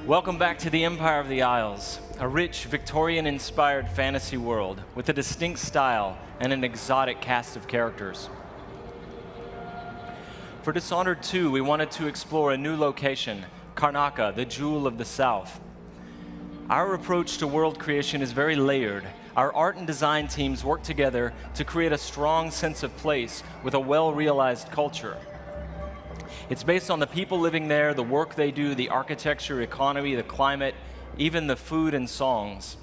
Welcome back to the Empire of the Isles, a rich, Victorian-inspired fantasy world with a distinct style and an exotic cast of characters. For Dishonored 2, we wanted to explore a new location, Karnaca, the Jewel of the South. Our approach to world creation is very layered. Our art and design teams work together to create a strong sense of place with a well-realized culture. It's based on the people living there, the work they do, the architecture, economy, the climate, even the food and songs.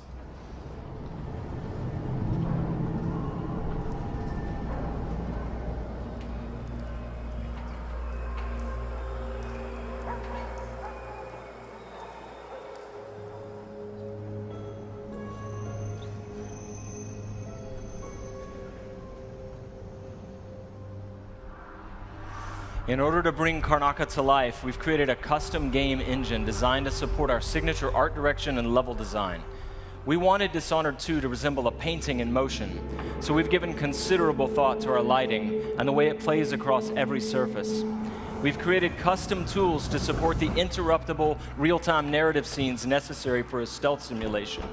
In order to bring Karnaca to life, we've created a custom game engine designed to support our signature art direction and level design. We wanted Dishonored 2 to resemble a painting in motion, so we've given considerable thought to our lighting and the way it plays across every surface. We've created custom tools to support the interruptible, real-time narrative scenes necessary for a stealth simulation.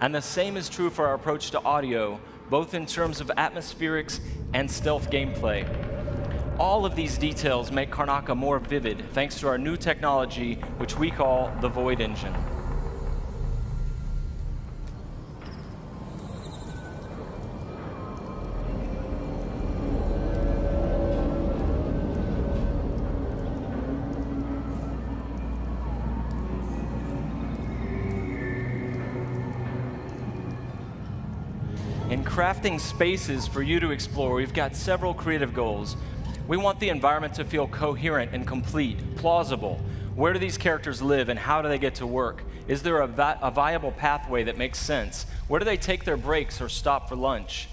And the same is true for our approach to audio, both in terms of atmospherics and stealth gameplay. All of these details make Karnaca more vivid thanks to our new technology, which we call the Void Engine. In crafting spaces for you to explore, we've got several creative goals. We want the environment to feel coherent and complete, plausible. Where do these characters live and how do they get to work? Is there a viable pathway that makes sense? Where do they take their breaks or stop for lunch?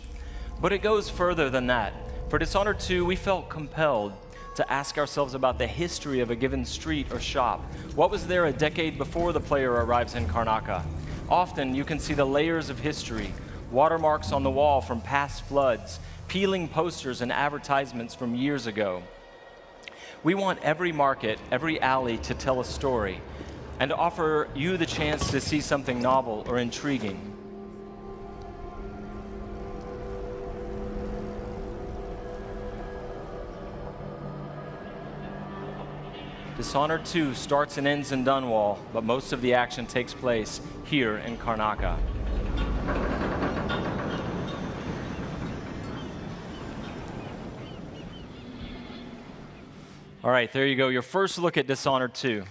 But it goes further than that. For Dishonored 2, we felt compelled to ask ourselves about the history of a given street or shop. What was there a decade before the player arrives in Karnaca? Often you can see the layers of history, watermarks on the wall from past floods, peeling posters and advertisements from years ago. We want every market, every alley to tell a story and to offer you the chance to see something novel or intriguing. Dishonored 2 starts and ends in Dunwall, but most of the action takes place here in Karnaca. All right, there you go, your first look at Dishonored 2.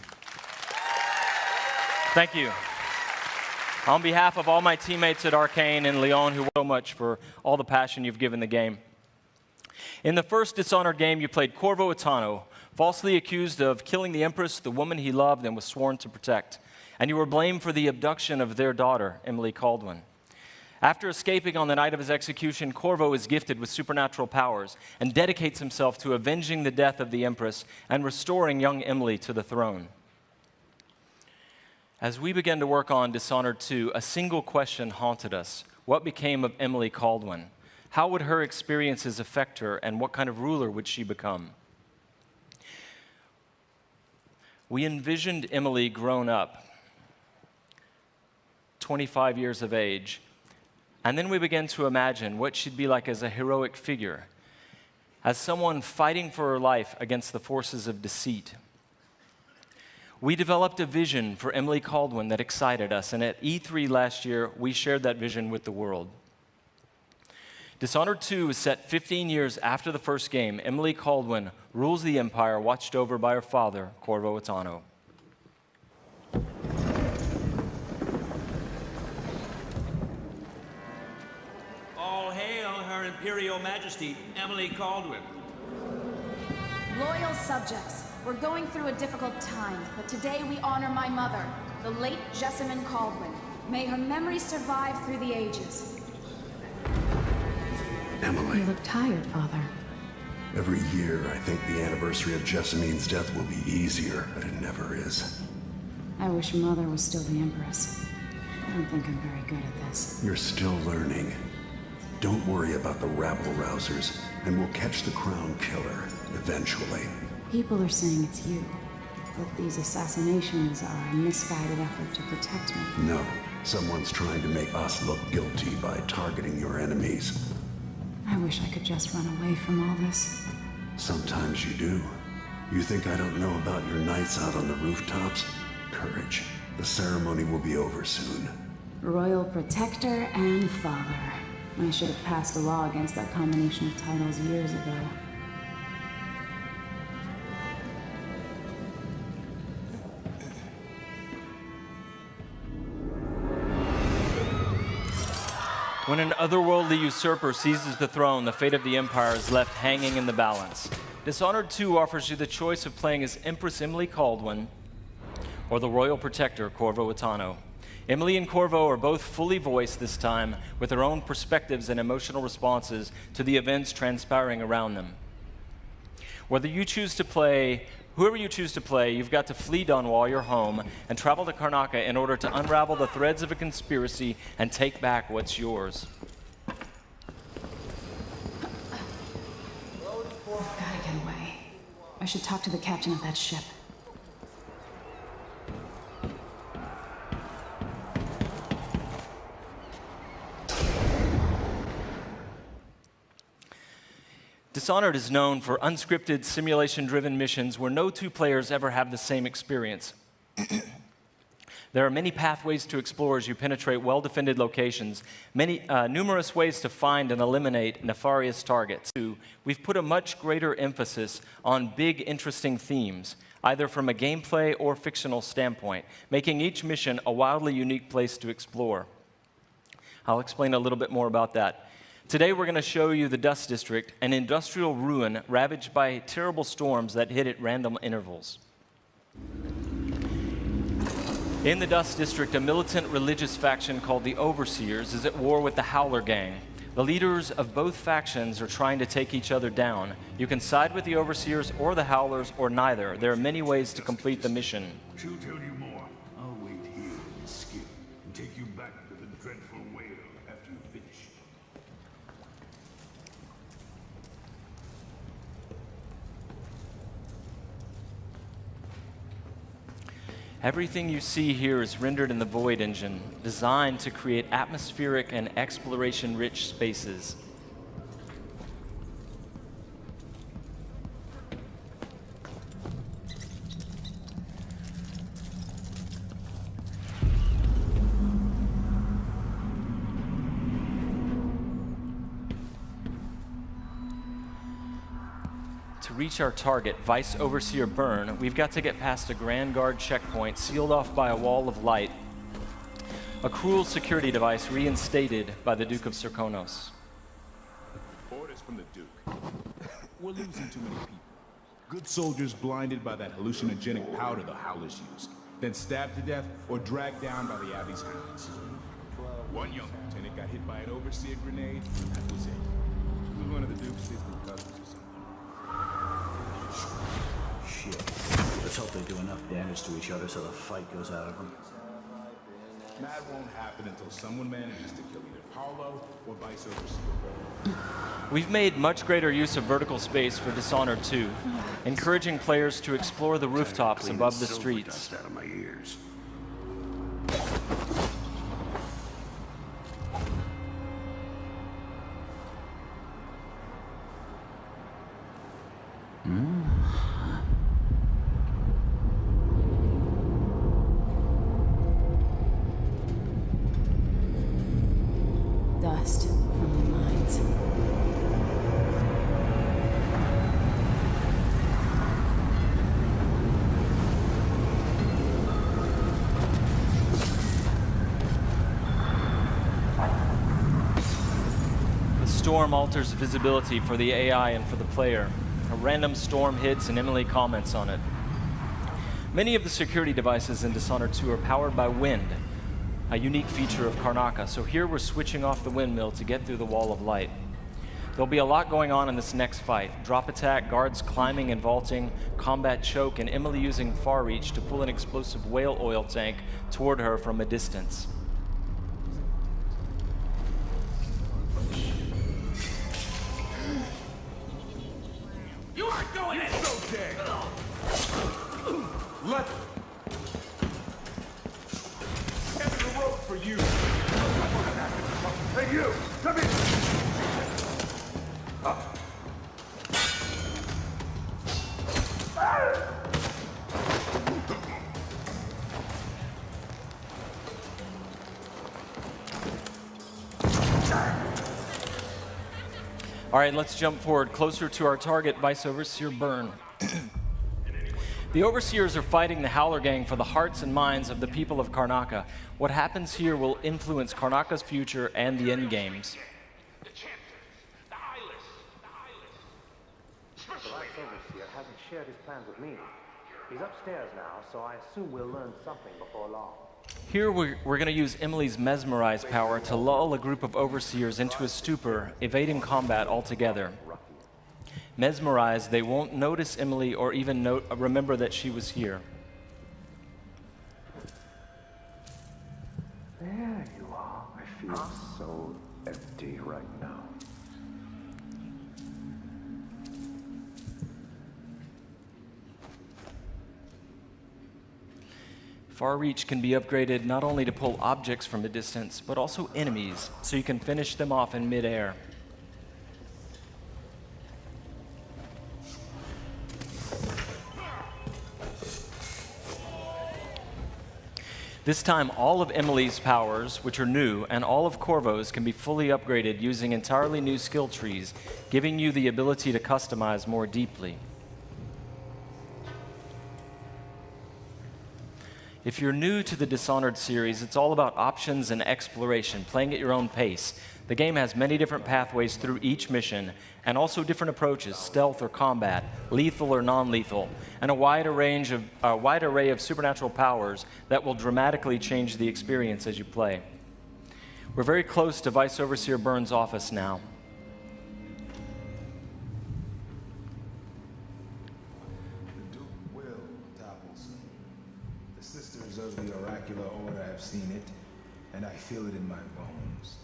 Thank you. On behalf of all my teammates at Arcane and Leon, who so much for all the passion you've given the game. In the first Dishonored game, you played Corvo Attano, falsely accused of killing the Empress, the woman he loved and was sworn to protect. And you were blamed for the abduction of their daughter, Emily Caldwin. After escaping on the night of his execution, Corvo is gifted with supernatural powers and dedicates himself to avenging the death of the Empress and restoring young Emily to the throne. As we began to work on Dishonored 2, a single question haunted us. What became of Emily Caldwin? How would her experiences affect her, and what kind of ruler would she become? We envisioned Emily grown up, 25 years of age, and then we began to imagine what she'd be like as a heroic figure, as someone fighting for her life against the forces of deceit. We developed a vision for Emily Caldwin that excited us, and at E3 last year, we shared that vision with the world. Dishonored 2 is set 15 years after the first game. Emily Caldwin rules the Empire, watched over by her father, Corvo Attano. Imperial Majesty, Emily Caldwin. Loyal subjects, we're going through a difficult time, but today we honor my mother, the late Jessamine Caldwin. May her memory survive through the ages. Emily. You look tired, Father. Every year, I think the anniversary of Jessamine's death will be easier, but it never is. I wish Mother was still the Empress. I don't think I'm very good at this. You're still learning. Don't worry about the rabble-rousers, and we'll catch the Crown Killer, eventually. People are saying it's you. that these assassinations are a misguided effort to protect me. No. Someone's trying to make us look guilty by targeting your enemies. I wish I could just run away from all this. Sometimes you do. You think I don't know about your nights out on the rooftops? Courage. The ceremony will be over soon. Royal Protector and Father. I should have passed a law against that combination of titles years ago. When an otherworldly usurper seizes the throne, the fate of the Empire is left hanging in the balance. Dishonored 2 offers you the choice of playing as Empress Emily Kaldwin or the Royal Protector, Corvo Attano. Emily and Corvo are both fully voiced this time, with their own perspectives and emotional responses to the events transpiring around them. Whoever you choose to play, you've got to flee Dunwall, your home, and travel to Karnaca in order to unravel the threads of a conspiracy and take back what's yours. I've gotta get away. I should talk to the captain of that ship. Dishonored is known for unscripted, simulation-driven missions where no two players ever have the same experience. There are many pathways to explore as you penetrate well-defended locations, numerous ways to find and eliminate nefarious targets. We've put a much greater emphasis on big, interesting themes, either from a gameplay or fictional standpoint, making each mission a wildly unique place to explore. I'll explain a little bit more about that. Today we're going to show you the Dust District, an industrial ruin ravaged by terrible storms that hit at random intervals. In the Dust District, a militant religious faction called the Overseers is at war with the Howler Gang. The leaders of both factions are trying to take each other down. You can side with the Overseers or the Howlers or neither. There are many ways to complete the mission. She'll tell you more. I'll wait here in the skiff and take you back to the dreadful whale after you finish. Everything you see here is rendered in the Void engine, designed to create atmospheric and exploration-rich spaces. To reach our target, Vice Overseer Byrne, we've got to get past a Grand Guard checkpoint sealed off by a wall of light, a cruel security device reinstated by the Duke of Serkonos. Orders from the Duke. We're losing too many people. Good soldiers blinded by that hallucinogenic powder the Howlers use, then stabbed to death or dragged down by the Abbey's hounds. One young lieutenant got hit by an Overseer grenade, and that was it. He was one of the Duke's distant cousins or something. Shit. Let's hope they do enough damage to each other so the fight goes out of them. That won't happen until someone manages to kill either Paulo or Vice Overseer. We've made much greater use of vertical space for Dishonored 2, encouraging players to explore the rooftops above the streets. Dust out of my ears. Dust from the mines. The storm alters visibility for the AI and for the player. A random storm hits and Emily comments on it. Many of the security devices in Dishonored 2 are powered by wind, a unique feature of Karnaca, so here we're switching off the windmill to get through the wall of light. There'll be a lot going on in this next fight. Drop attack, guards climbing and vaulting, combat choke, and Emily using far reach to pull an explosive whale oil tank toward her from a distance. You aren't going in! So dead! Let Get the rope for you. Hey, you! Come here! All right, let's jump forward closer to our target, Vice Overseer Byrne. The Overseers are fighting the Howler Gang for the hearts and minds of the people of Karnaca. What happens here will influence Karnaca's future and the endgames. The Vice Overseer hasn't shared his plans with me. He's upstairs now, so I assume we'll learn something before long. Here we're going to use Emily's Mesmerize power to lull a group of Overseers into a stupor, evading combat altogether. Mesmerized, they won't notice Emily or even remember that she was here. There you are. I feel so empty right now. Far Reach can be upgraded not only to pull objects from a distance, but also enemies, so you can finish them off in midair. This time, all of Emily's powers, which are new, and all of Corvo's can be fully upgraded using entirely new skill trees, giving you the ability to customize more deeply. If you're new to the Dishonored series, it's all about options and exploration, playing at your own pace. The game has many different pathways through each mission, and also different approaches, stealth or combat, lethal or non-lethal, and a wide array of supernatural powers that will dramatically change the experience as you play. We're very close to Vice Overseer Byrne's office now. The Duke will topple soon. The Sisters of the Oracular Order have seen it, and I feel it in my bones.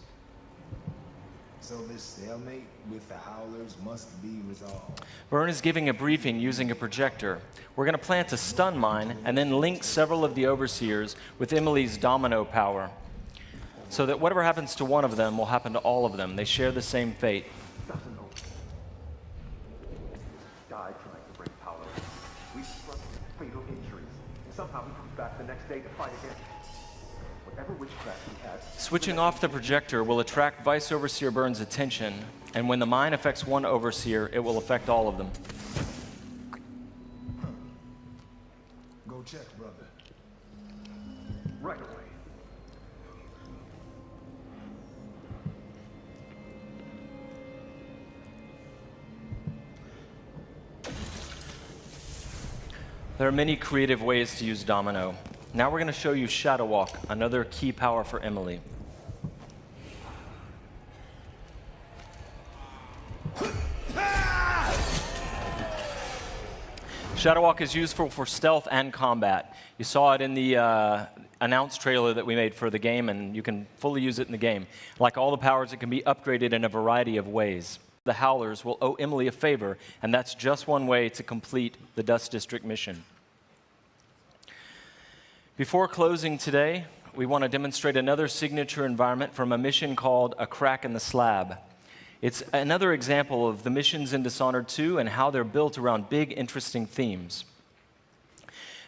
So this stalemate with the Howlers must be resolved. Byrne is giving a briefing using a projector. We're going to plant a stun mine and then link several of the Overseers with Emily's domino power, so that whatever happens to one of them will happen to all of them. They share the same fate. Doesn't know. Died trying to break power. We suffered fatal injuries. Somehow he comes back the next day to fight again. Whatever witchcraft he has. Switching off the projector will attract Vice Overseer Byrne's attention, and when the mine affects one Overseer, it will affect all of them. Go check, brother. Right away. There are many creative ways to use Domino. Now we're going to show you Shadow Walk, another key power for Emily. Shadow Walk is useful for stealth and combat. You saw it in the announced trailer that we made for the game, and you can fully use it in the game. Like all the powers, it can be upgraded in a variety of ways. The Howlers will owe Emily a favor, and that's just one way to complete the Dust District mission. Before closing today, we want to demonstrate another signature environment from a mission called A Crack in the Slab. It's another example of the missions in Dishonored 2 and how they're built around big, interesting themes.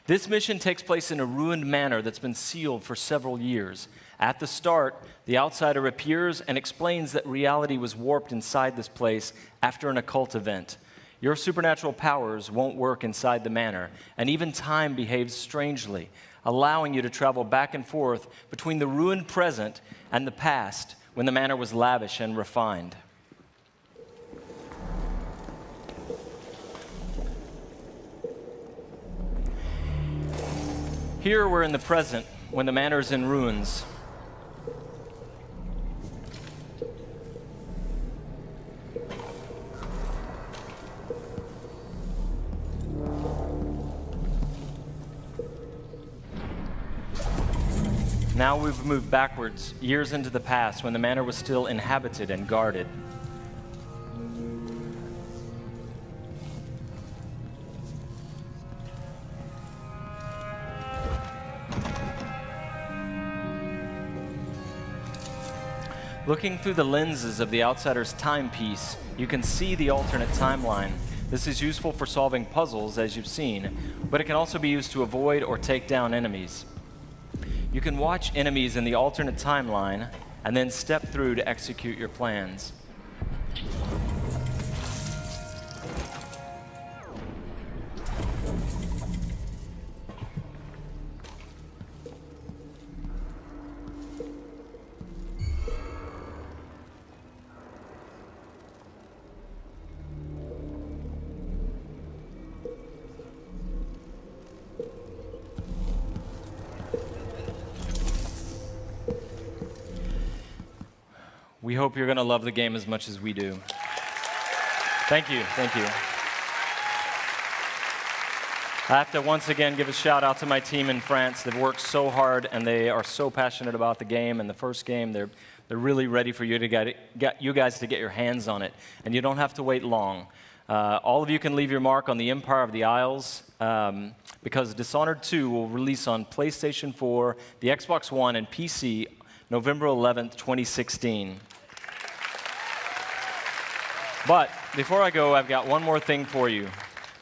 This mission takes place in a ruined manor that's been sealed for several years. At the start, the outsider appears and explains that reality was warped inside this place after an occult event. Your supernatural powers won't work inside the manor, and even time behaves strangely, allowing you to travel back and forth between the ruined present and the past when the manor was lavish and refined. Here we're in the present when the manor is in ruins. Now we've moved backwards, years into the past, when the manor was still inhabited and guarded. Looking through the lenses of the Outsider's timepiece, you can see the alternate timeline. This is useful for solving puzzles, as you've seen, but it can also be used to avoid or take down enemies. You can watch enemies in the alternate timeline and then step through to execute your plans. We hope you're going to love the game as much as we do. Thank you, thank you. I have to once again give a shout out to my team in France. They've worked so hard and they are so passionate about the game. And the first game, they're really ready for you to get you guys to get your hands on it. And you don't have to wait long. All of you can leave your mark on the Empire of the Isles because Dishonored 2 will release on PlayStation 4, the Xbox One, and PC November 11th, 2016. But before I go, I've got one more thing for you.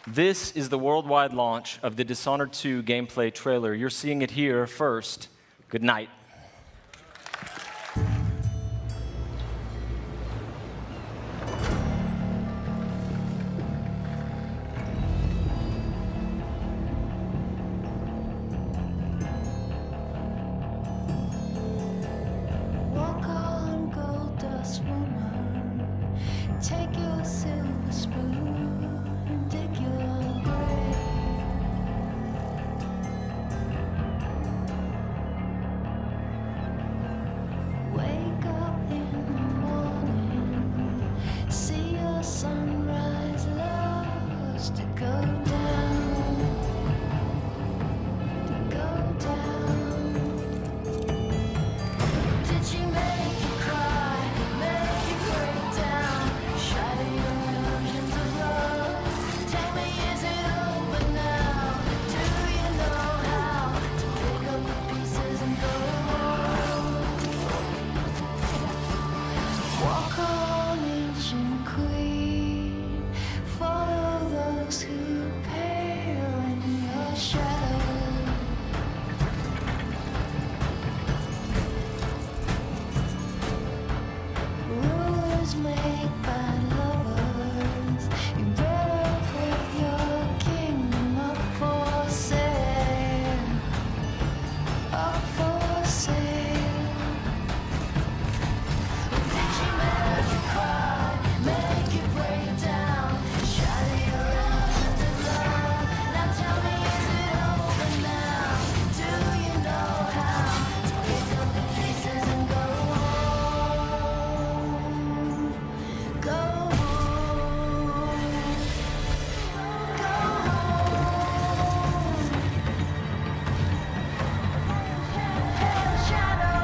This is the worldwide launch of the Dishonored 2 gameplay trailer. You're seeing it here first. Good night. Walk on, gold dust woman. Take your silver spoon and dig your grave. Wake up in the morning, see your sunrise, lost to go down, to go down. Did she make you cry, make you break down, shatter your illusions of love? Tell me, is it over now? Do you know how to pick up the pieces and go home? Walk on, ancient queen, follow those who pale in your shadow. Rulers make bad lovers. You better put your kingdom up for sale. Up for sale. Did she make you cry? Make you break down? Shatter your illusions of love. Now tell me, is it over now? Do you know how to pick up the pieces and go home? Go home. Go home. Pale shadow.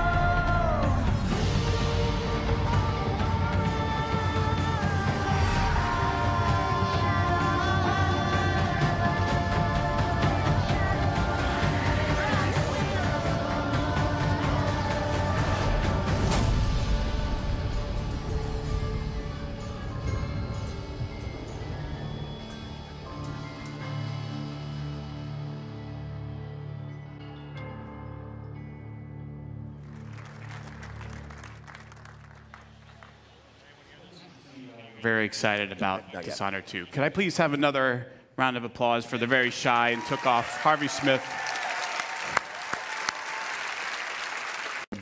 Very excited about Dishonored 2. Could I please have another round of applause for the very shy and took off Harvey Smith?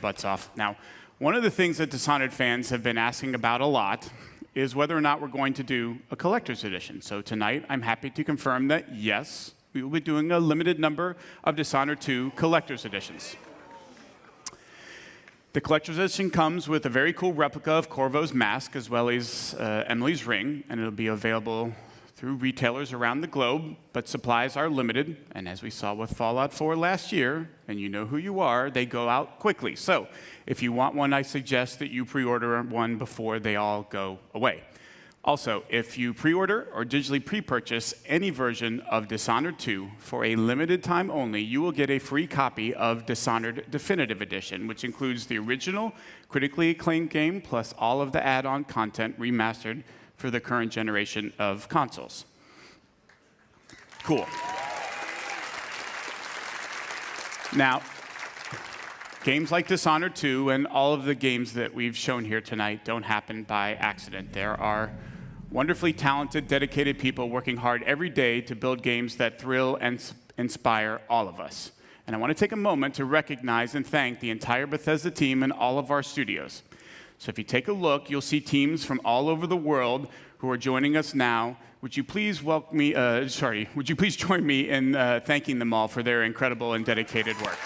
Butts off. Now, one of the things that Dishonored fans have been asking about a lot is whether or not we're going to do a collector's edition. So tonight, I'm happy to confirm that yes, we will be doing a limited number of Dishonored 2 collector's editions. The collector's edition comes with a very cool replica of Corvo's mask as well as Emily's ring, and it'll be available through retailers around the globe, but supplies are limited, and as we saw with Fallout 4 last year, and you know who you are, they go out quickly. So if you want one, I suggest that you pre-order one before they all go away. Also, if you pre-order or digitally pre-purchase any version of Dishonored 2 for a limited time only, you will get a free copy of Dishonored Definitive Edition, which includes the original, critically acclaimed game, plus all of the add-on content remastered for the current generation of consoles. Cool. Now, games like Dishonored 2 and all of the games that we've shown here tonight don't happen by accident. There are wonderfully talented, dedicated people working hard every day to build games that thrill and inspire all of us. And I want to take a moment to recognize and thank the entire Bethesda team and all of our studios. So if you take a look, you'll see teams from all over the world who are joining us now. Would you please join me in thanking them all for their incredible and dedicated work?